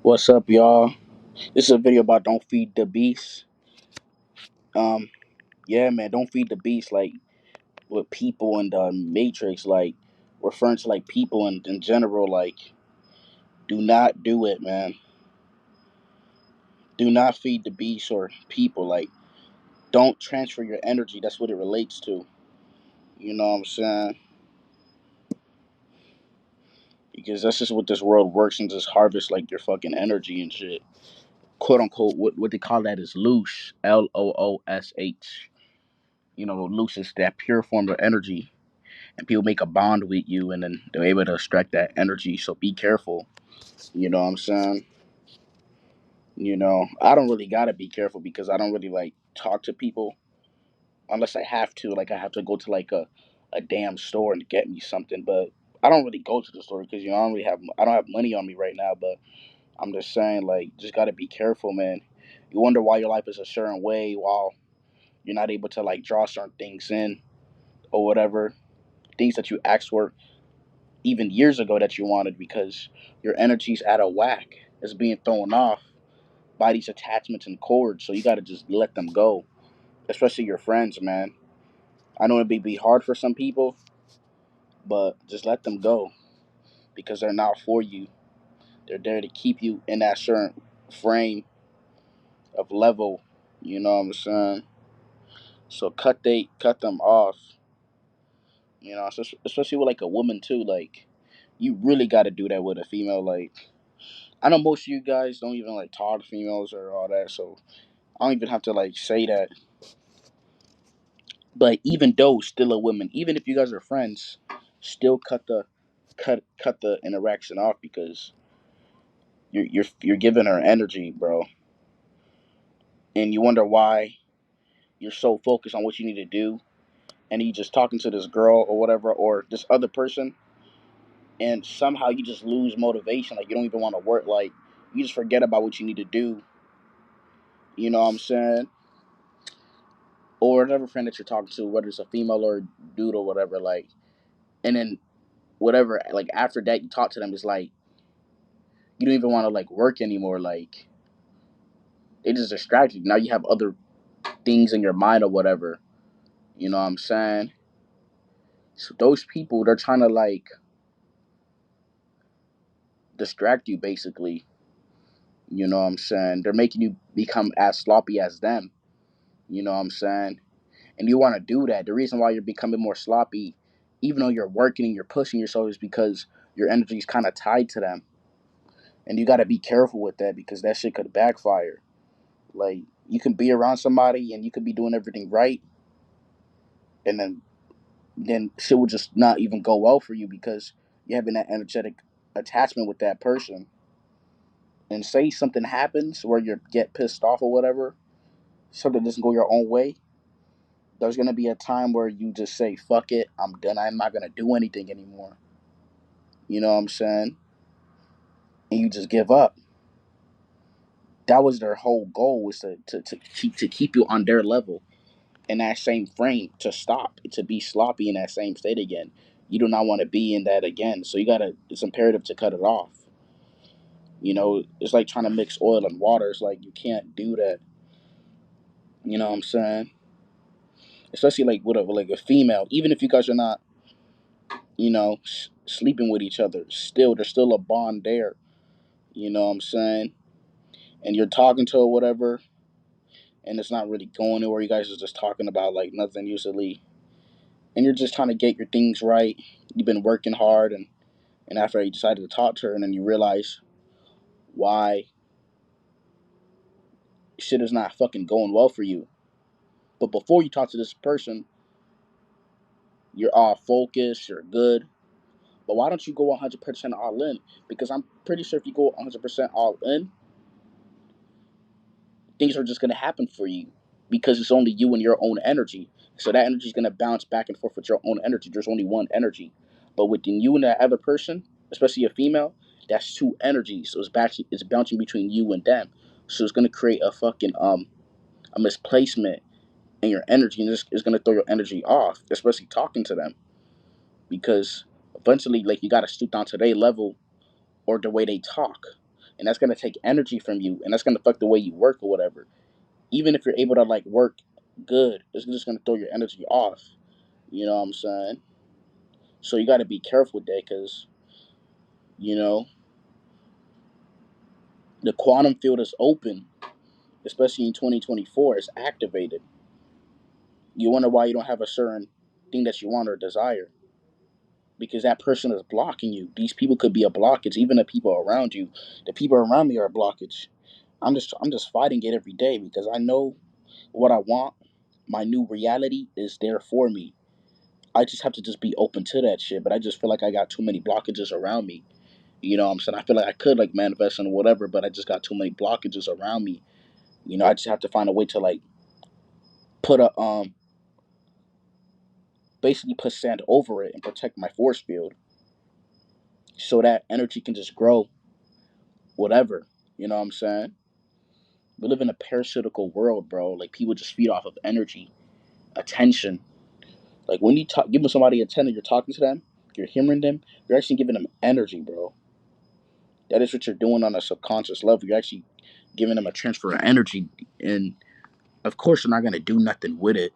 What's up, y'all? This is a video about don't feed the beast. Um, yeah, man, don't feed the beast. Like with people in the Matrix, like referring to like people in general. Like, do not do it, man. Do not feed the beast or people. Like, don't transfer your energy. That's what it relates to. You know what I'm saying? Because that's just what this world works and just harvest like your fucking energy and shit. Quote unquote, what they call that is loose. LOOSH. You know, loose is that pure form of energy, and people make a bond with you, and then they're able to extract that energy. So be careful. You know what I'm saying? I don't really gotta be careful because I don't really like talk to people unless I have to. Like I have to go to like a damn store and get me something, but I don't really go to the store because I don't have money on me right now. But I'm just saying, like, just gotta be careful, man. You wonder why your life is a certain way while you're not able to like draw certain things in or whatever, things that you asked for even years ago that you wanted because your energy's out of whack. It's being thrown off by these attachments and cords. So you got to just let them go, especially your friends, man. I know it'd be hard for some people, but just let them go because they're not for you. They're there to keep you in that certain frame of level. You know what I'm saying? So cut them off. Especially with like a woman too. Like you really got to do that with a female. Like I know most of you guys don't even like talk to females or all that, so I don't even have to like say that. But even though still a woman, even if you guys are friends, still cut the interaction off because you're giving her energy, bro, and you wonder why you're so focused on what you need to do, and you just talking to this girl or whatever or this other person, and somehow you just lose motivation. Like you don't even want to work. Like you just forget about what you need to do. You know what I'm saying? Or whatever friend that you're talking to, whether it's a female or a dude or whatever, like, and then whatever, like after that, you talk to them, it's like you don't even want to like work anymore. Like they just distract you. Now you have other things in your mind or whatever. You know what I'm saying? So those people, they're trying to like distract you, basically. You know what I'm saying? They're making you become as sloppy as them. You know what I'm saying? And you want to do that. The reason why you're becoming more sloppy, even though you're working and you're pushing yourself, is because your energy is kind of tied to them. And you got to be careful with that because that shit could backfire. Like you can be around somebody and you could be doing everything right, and then shit will just not even go well for you because you're having that energetic attachment with that person. And say something happens where you get pissed off or whatever, something doesn't go your own way. There's gonna be a time where you just say, "Fuck it, I'm done. I'm not gonna do anything anymore." You know what I'm saying? And you just give up. That was their whole goal, was to keep you on their level in that same frame, to stop, to be sloppy in that same state again. You do not want to be in that again. So it's imperative to cut it off. It's like trying to mix oil and water. It's like you can't do that. You know what I'm saying? Especially like with a female. Even if you guys are not, sleeping with each other, still there's still a bond there. You know what I'm saying? And you're talking to her, whatever, and it's not really going anywhere. You guys are just talking about like nothing usually, and you're just trying to get your things right. You've been working hard, and after you decided to talk to her, and then you realize why shit is not fucking going well for you. But before you talk to this person, you're all focused, you're good. But why don't you go 100% all in? Because I'm pretty sure if you go 100% all in, things are just going to happen for you because it's only you and your own energy. So that energy is going to bounce back and forth with your own energy. There's only one energy. But within you and that other person, especially a female, that's two energies. So it's bouncing between you and them. So it's going to create a misplacement in your energy, and this is going to throw your energy off, especially talking to them, because eventually, like, you got to stoop down to their level or the way they talk. and that's gonna take energy from you, and that's gonna affect the way you work or whatever. Even if you're able to like work good, it's just gonna throw your energy off. You know what I'm saying? So you got to be careful with that because you know the quantum field is open, especially in 2024. It's activated. You wonder why you don't have a certain thing that you want or desire because that person is blocking you. These people could be a blockage, even the people around you. The people around me are a blockage. I'm just fighting it every day because I know what I want. My new reality is there for me. I just have to just be open to that shit. But I just feel like I got too many blockages around me. You know what I'm saying? I feel like I could like manifest and whatever, but I just got too many blockages around me. I just have to find a way to like put a basically put sand over it and protect my force field so that energy can just grow whatever. You know what I'm saying? We live in a parasitical world, bro. Like people just feed off of energy, attention. Like when you talk, giving somebody attention, you're talking to them, you're hearing them, you're actually giving them energy, bro. That is what you're doing on a subconscious level. You're actually giving them a transfer of energy, and of course, they're not gonna do nothing with it.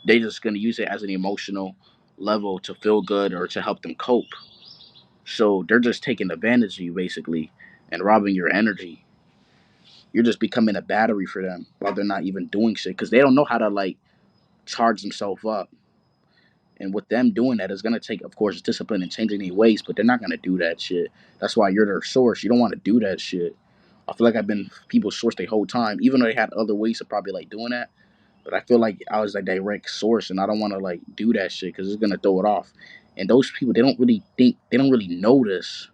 They're just gonna use it as an emotional level to feel good or to help them cope. So they're just taking advantage of you basically and robbing your energy. You're just becoming a battery for them while they're not even doing shit because they don't know how to like charge themselves up. And with them doing that, it's gonna take, of course, discipline and changing their ways, but they're not gonna do that shit. That's why you're their source. You don't want to do that shit. I feel like I've been people's source the whole time, even though they had other ways of probably like doing that. But I feel like I was a direct source, and I don't want to like do that shit because it's gonna throw it off. And those people, they don't really think, they don't really notice.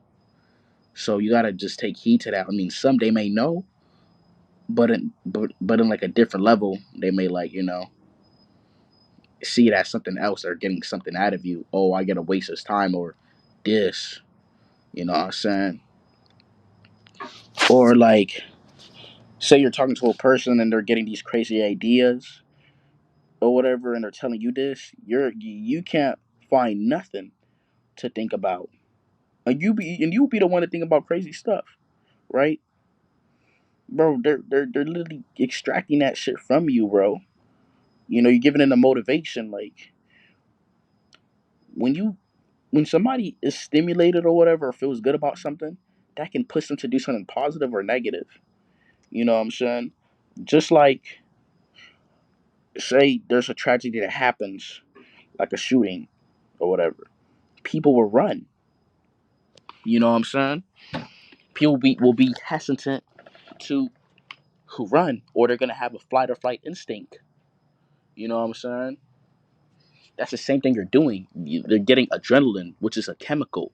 So you gotta just take heed to that. I mean, some they may know, but in like a different level, they may like see it as something else or getting something out of you. Oh, I gotta waste his time or this. You know what I'm saying? Or like, say you're talking to a person and they're getting these crazy ideas or whatever, and they're telling you this. You can't find nothing to think about, and you be the one to think about crazy stuff, right, bro? They're literally extracting that shit from you, bro. You're giving them the motivation, like when you when somebody is stimulated or whatever or feels good about something, that can push them to do something positive or negative. You know what I'm saying? Just like, say there's a tragedy that happens, like a shooting or whatever, people will run. You know what I'm saying? People will be hesitant to who run, or they're gonna have a flight or flight instinct. You know what I'm saying? That's the same thing you're doing. They're getting adrenaline, which is a chemical.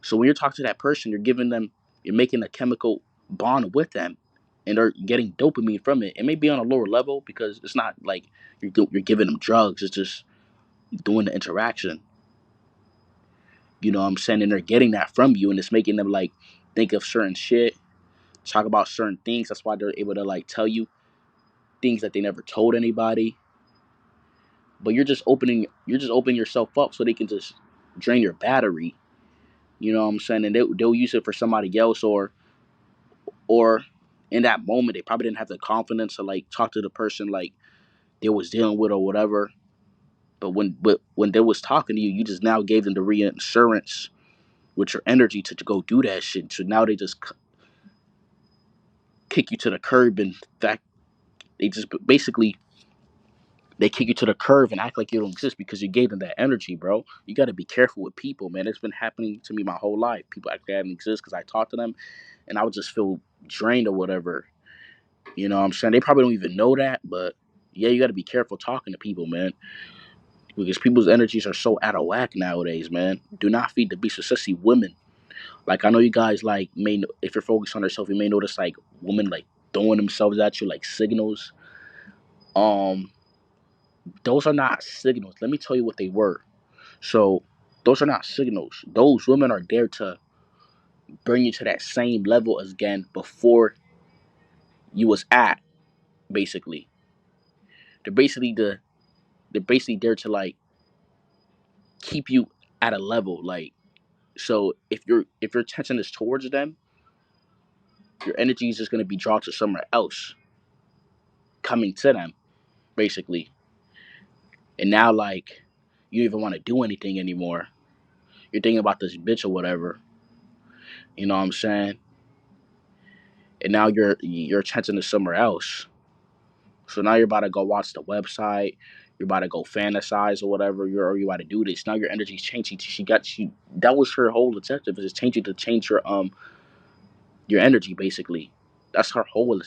So when you're talking to that person, you're making a chemical bond with them, and they're getting dopamine from it. It may be on a lower level because it's not like you're giving them drugs. It's just doing the interaction. You know what I'm saying? And they're getting that from you, and it's making them like think of certain shit, talk about certain things. That's why they're able to like tell you things that they never told anybody. But you're just opening yourself up so they can just drain your battery. You know what I'm saying? And they'll use it for somebody else, or in that moment they probably didn't have the confidence to like talk to the person like they was dealing with or whatever. But when they was talking to you, you just now gave them the reassurance with your energy to go do that shit. So now they just kick you to the curb. In fact, they just basically they kick you to the curb and act like you don't exist because you gave them that energy, bro. You got to be careful with people, man. It's been happening to me my whole life. People act like I didn't exist because I talked to them, and I would just feel drained or whatever. You know what I'm saying? They probably don't even know that, but yeah, you got to be careful talking to people, man, because people's energies are so out of whack nowadays, man. Do not feed the beast, especially women. Like I know you guys like if you're focused on yourself, you may notice like women like throwing themselves at you like signals. Um, those are not signals. Let me tell you what they were. So those are not signals. Those women are there to bring you to that same level as again before you was at. Basically, they're basically they're basically there to like keep you at a level. Like so, if your attention is towards them, your energy is just gonna be drawn to somewhere else, coming to them basically. And now like you don't even want to do anything anymore. You're thinking about this bitch or whatever. You know what I'm saying? And now you're attention to somewhere else. So now you're about to go watch the website. You're about to go fantasize or whatever. You about to do this. Now your energy's changing. She got you. That was her whole objective. Is changing to change your energy basically. That's her whole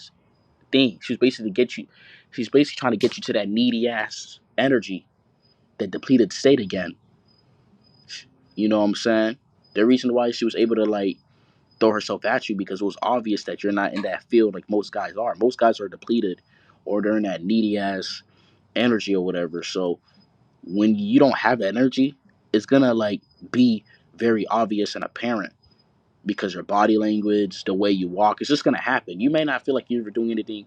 thing. She's basically get you. She's basically trying to get you to that needy ass energy, that depleted state again. You know what I'm saying? The reason why she was able to like throw herself at you because it was obvious that you're not in that field like most guys are. Most guys are depleted or they're in that needy ass energy or whatever. So when you don't have that energy, it's gonna like be very obvious and apparent because your body language, the way you walk, it's just gonna happen. You may not feel like you're doing anything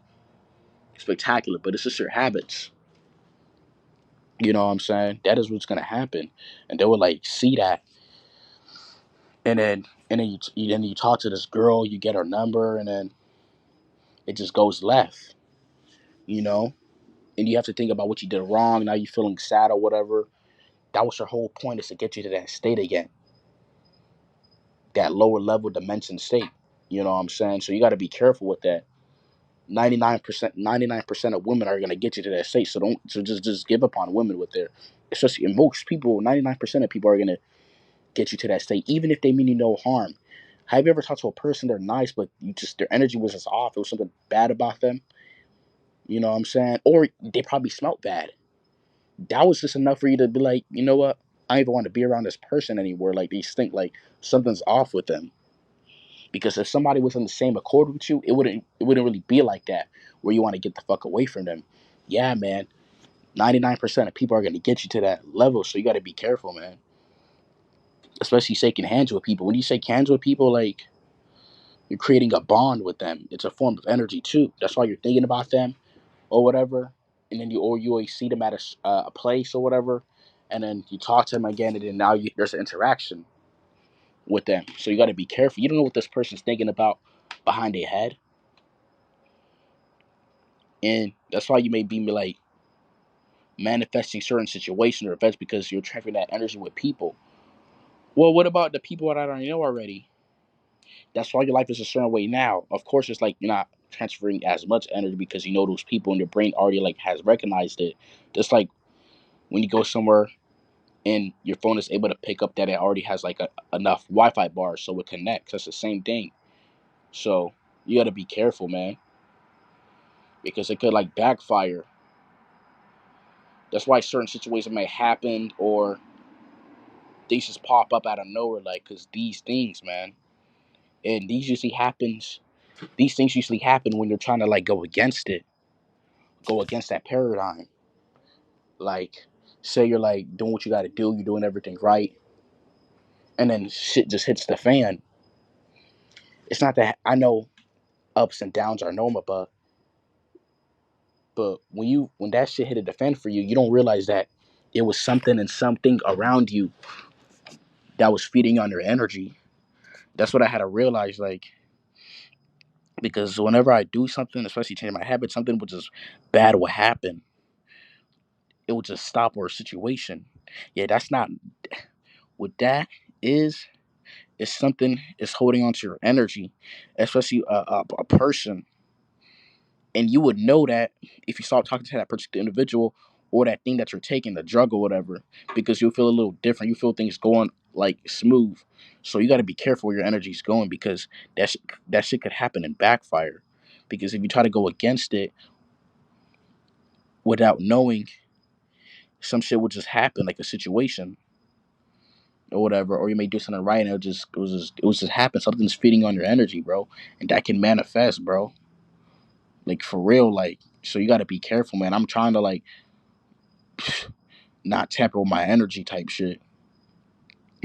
spectacular, but it's just your habits. You know what I'm saying? That is what's gonna happen, and they will like see that, and then you talk to this girl, you get her number, and then it just goes left. You know, and you have to think about what you did wrong. Now you're feeling sad or whatever. That was her whole point, is to get you to that state again, that lower level dimension state. You know what I'm saying? So you got to be careful with that. 99% of women are gonna get you to that state. So don't so just give up on women with their, especially in most people. 99% of people are gonna get you to that state, even if they mean you no harm. Have you ever talked to a person, they're nice, but you just their energy was just off? It was something bad about them. You know what I'm saying? Or they probably smelled bad. That was just enough for you to be like, you know what? I don't even want to be around this person anymore. Like they stink. Like something's off with them. Because if somebody was in the same accord with you, it wouldn't really be like that, where you want to get the fuck away from them. Yeah, man. 99% of people are gonna get you to that level, so you got to be careful, man. Especially shaking hands with people. When you shake hands with people, like you're creating a bond with them. It's a form of energy too. That's why you're thinking about them or whatever, and then you always see them at a place or whatever, and then you talk to them again, and then now there's an interaction with them. So you got to be careful. You don't know what this person's thinking about behind their head, and that's why you may be like manifesting certain situations or events because you're transferring that energy with people. Well, what about the people that I don't know already? That's why your life is a certain way now. Of course, it's like you're not transferring as much energy because you know those people and your brain already like has recognized it. Just like when you go somewhere and your phone is able to pick up that it already has like enough Wi-Fi bars so it connects. That's the same thing. So you got to be careful, man, because it could like backfire. That's why certain situations may happen or things just pop up out of nowhere, like because these things, man, and these things usually happen when you're trying to like go against that paradigm. Like, say you're like doing what you got to do, you're doing everything right, and then shit just hits the fan. It's not that I know ups and downs are normal, but when that shit hit the fan for you, you don't realize that it was something and something around you that was feeding on your energy. That's what I had to realize, like, because whenever I do something, especially change my habits, something which is bad will happen. It will just stop our situation. Yeah, that's not what that is. Is something is holding on to your energy, especially a person, and you would know that if you start talking to that particular individual or that thing that you're taking, the drug or whatever, because you'll feel a little different. You feel things going like smooth. So you got to be careful where your energy's going because that shit could happen and backfire. Because if you try to go against it without knowing, some shit will just happen, like a situation or whatever, or you may do something right and it was just happen. Something's feeding on your energy, bro, and that can manifest, bro. Like for real, like so you got to be careful, man. I'm trying to like not tamper with my energy type shit.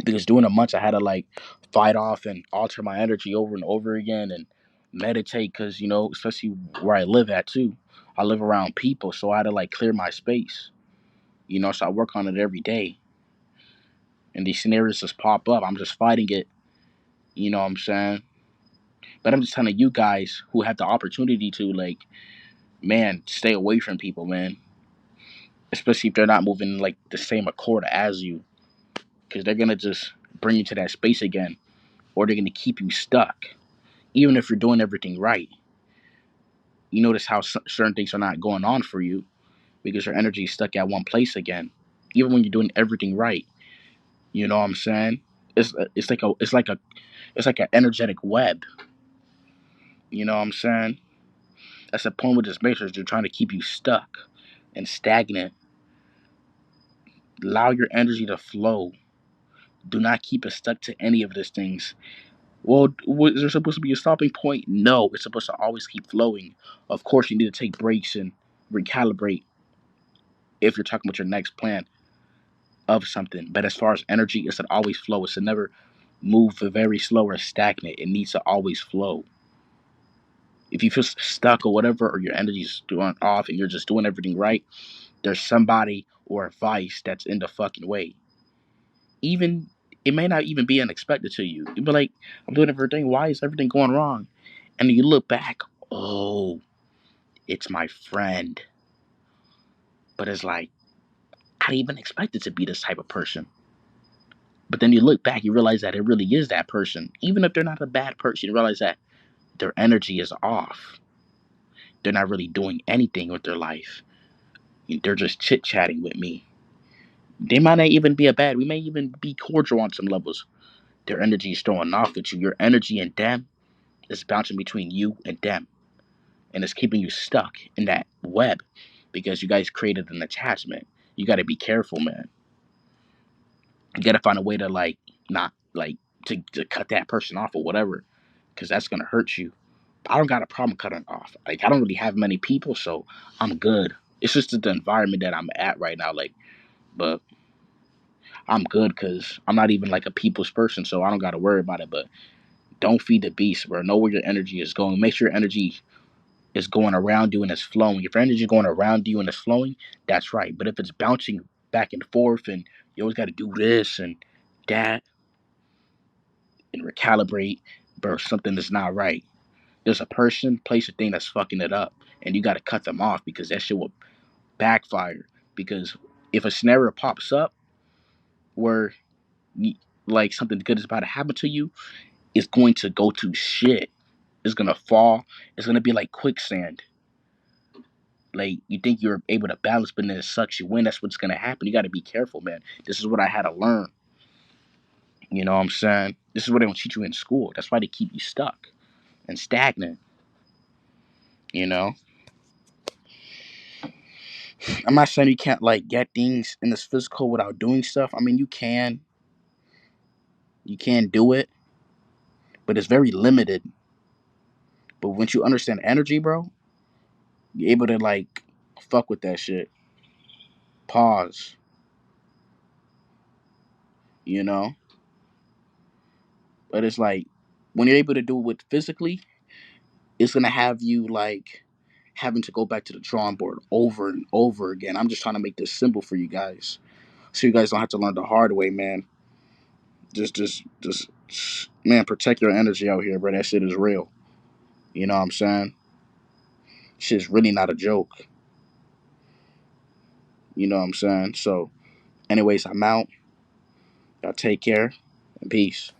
Because doing a bunch, I had to like fight off and alter my energy over and over again and meditate. Because especially where I live at too, I live around people, so I had to like clear my space. So I work on it every day, and these scenarios just pop up. I'm just fighting it. You know what I'm saying? But I'm just telling you guys who have the opportunity to, like, man, stay away from people, man. Especially if they're not moving like the same accord as you, because they're gonna just bring you to that space again, or they're gonna keep you stuck, even if you're doing everything right. You notice how certain things are not going on for you because your energy is stuck at one place again, even when you're doing everything right. You know what I'm saying? It's like an energetic web. You know what I'm saying? That's the point with this matrix. They're trying to keep you stuck and stagnant. Allow your energy to flow. Do not keep it stuck to any of these things. Well, is there supposed to be a stopping point? No, it's supposed to always keep flowing. Of course, you need to take breaks and recalibrate if you're talking about your next plan of something. But as far as energy, it should always flow. It should never move very slow or stagnant. It needs to always flow. If you feel stuck or whatever, or your energy's doing off and you're just doing everything right, there's somebody or a vice that's in the fucking way. Even it may not even be unexpected to you. You'd be like, I'm doing everything. Why is everything going wrong? And then you look back, oh, it's my friend. But it's like, I didn't even expect it to be this type of person. But then you look back, you realize that it really is that person. Even if they're not a bad person, you realize that their energy is off. They're not really doing anything with their life. They're just chit chatting with me. They might not even be a bad. We may even be cordial on some levels. Their energy is throwing off with you. Your energy and them is bouncing between you and them, and it's keeping you stuck in that web because you guys created an attachment. You got to be careful, man. You got to find a way to like not like to cut that person off or whatever, because that's gonna hurt you. I don't got a problem cutting off. Like I don't really have many people, so I'm good. It's just the environment that I'm at right now. Like, but I'm good because I'm not even like a people's person, so I don't got to worry about it. But don't feed the beast, bro. Know where your energy is going. Make sure your energy is going around you and it's flowing. If your energy is going around you and it's flowing, that's right. But if it's bouncing back and forth and you always got to do this and that and recalibrate, bro, something is not right. There's a person, place, a thing that's fucking it up, and you got to cut them off because that shit will backfire. Because if a scenario pops up where like something good is about to happen to you, it's going to go to shit. It's gonna fall. It's gonna be like quicksand. Like you think you're able to balance, but then it sucks you in. That's what's gonna happen. You got to be careful, man. This is what I had to learn. You know what I'm saying? This is what they don't teach you in school. That's why they keep you stuck and stagnant. You know, I'm not saying you can't like get things in this physical without doing stuff. I mean, you can do it, but it's very limited. But once you understand energy, bro, you're able to like fuck with that shit. Pause. You know, but it's like when you're able to do it physically, it's gonna have you like having to go back to the drawing board over and over again. I'm just trying to make this simple for you guys, so you guys don't have to learn the hard way, man. Just, man, protect your energy out here, bro. That shit is real. You know what I'm saying? Shit's really not a joke. You know what I'm saying? So, anyways, I'm out. Y'all take care and peace.